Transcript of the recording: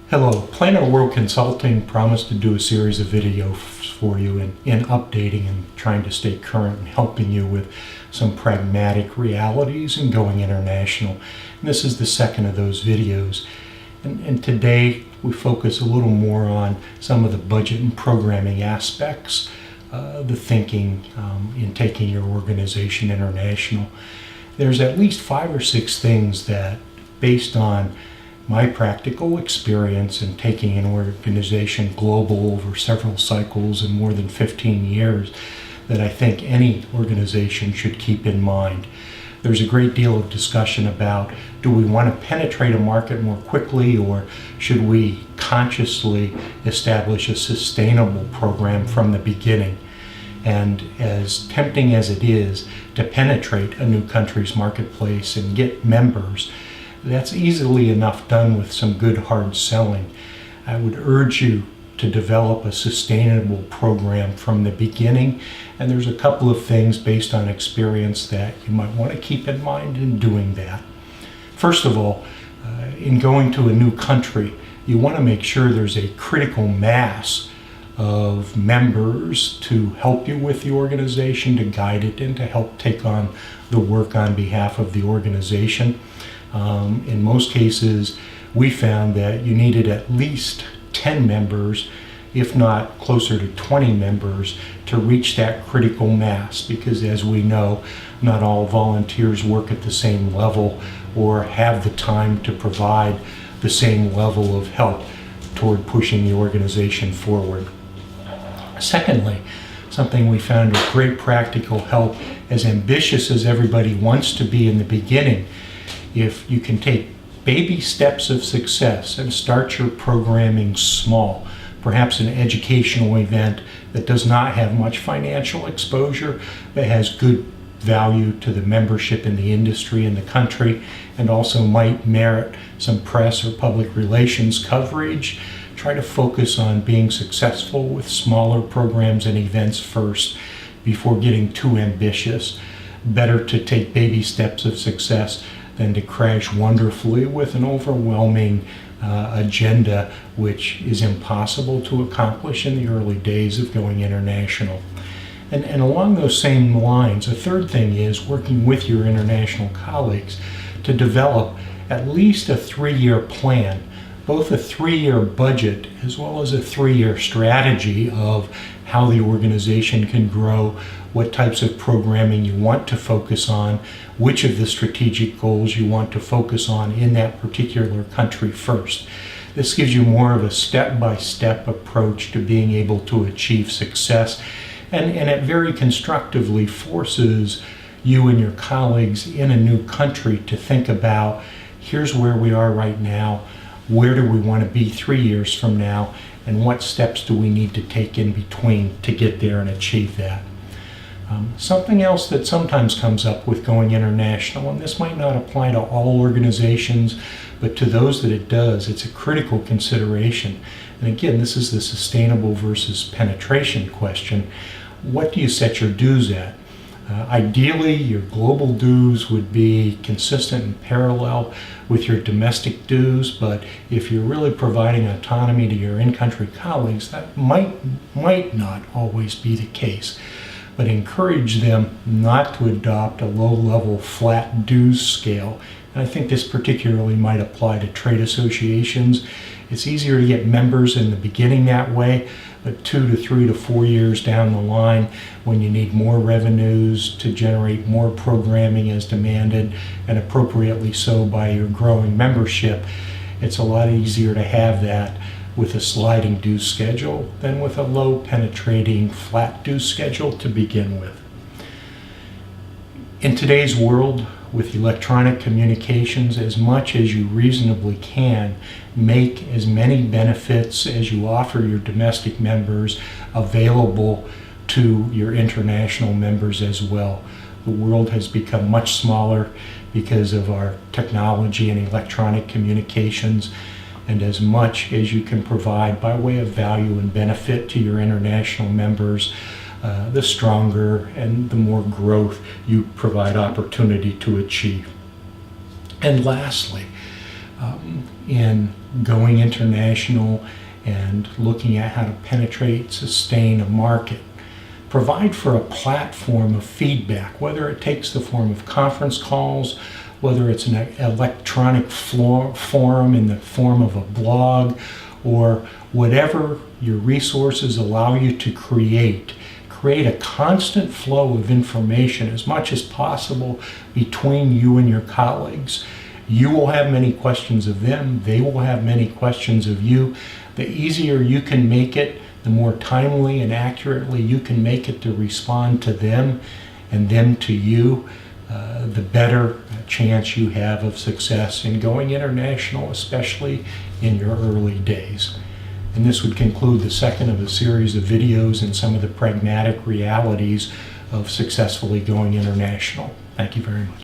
Hello, Planet World Consulting promised to do a series of videos for you in updating and trying to stay current and helping you with some pragmatic realities and going international. And this is the second of those videos. And today we focus a little more on some of the budget and programming aspects, the thinking in taking your organization international. There's at least 5 or 6 things that, based on my practical experience in taking an organization global over several cycles and more than 15 years, that I think any organization should keep in mind. There's a great deal of discussion about, do we want to penetrate a market more quickly, or should we consciously establish a sustainable program from the beginning? And as tempting as it is to penetrate a new country's marketplace and get members, that's easily enough done with some good hard selling. I would urge you to develop a sustainable program from the beginning, and there's a couple of things based on experience that you might want to keep in mind in doing that. First of all, in going to a new country, you want to make sure there's a critical mass of members to help you with the organization, to guide it, and to help take on the work on behalf of the organization. In most cases, we found that you needed at least 10 members, if not closer to 20 members, to reach that critical mass, because as we know, not all volunteers work at the same level or have the time to provide the same level of help toward pushing the organization forward. Secondly, something we found with great practical help, as ambitious as everybody wants to be in the beginning, if you can take baby steps of success and start your programming small, perhaps an educational event that does not have much financial exposure, but has good value to the membership in the industry and the country, and also might merit some press or public relations coverage. Try to focus on being successful with smaller programs and events first before getting too ambitious. Better to take baby steps of success than to crash wonderfully with an overwhelming agenda, which is impossible to accomplish in the early days of going international. And along those same lines, a third thing is working with your international colleagues to develop at least a 3-year plan, both a 3-year budget as well as a 3-year strategy of how the organization can grow, what types of programming you want to focus on, which of the strategic goals you want to focus on in that particular country first. This gives you more of a step-by-step approach to being able to achieve success, and it very constructively forces you and your colleagues in a new country to think about, here's where we are right now, where do we want to be 3 years from now, and what steps do we need to take in between to get there and achieve that. Something else that sometimes comes up with going international, and this might not apply to all organizations, but to those that it does, it's a critical consideration. And again, this is the sustainable versus penetration question. What do you set your dues at? Ideally, your global dues would be consistent and parallel with your domestic dues, but if you're really providing autonomy to your in-country colleagues, that might not always be the case. But encourage them not to adopt a low-level flat dues scale. And I think this particularly might apply to trade associations. It's easier to get members in the beginning that way, but 2 to 3 to 4 years down the line, when you need more revenues to generate more programming as demanded, and appropriately so by your growing membership, it's a lot easier to have that with a sliding dues schedule than with a low penetrating flat dues schedule to begin with. In today's world, with electronic communications, as much as you reasonably can, make as many benefits as you offer your domestic members available to your international members as well. The world has become much smaller because of our technology and electronic communications, and as much as you can provide by way of value and benefit to your international members, the stronger and the more growth you provide opportunity to achieve. And lastly, in going international and looking at how to penetrate, sustain a market. Provide for a platform of feedback, whether it takes the form of conference calls, whether it's an electronic forum in the form of a blog, or whatever your resources allow you to create. Create a constant flow of information as much as possible between you and your colleagues. You will have many questions of them. They will have many questions of you. The easier you can make it, the more timely and accurately you can make it to respond to them and them to you, the better chance you have of success in going international, especially in your early days. And this would conclude the second of a series of videos and some of the pragmatic realities of successfully going international. Thank you very much.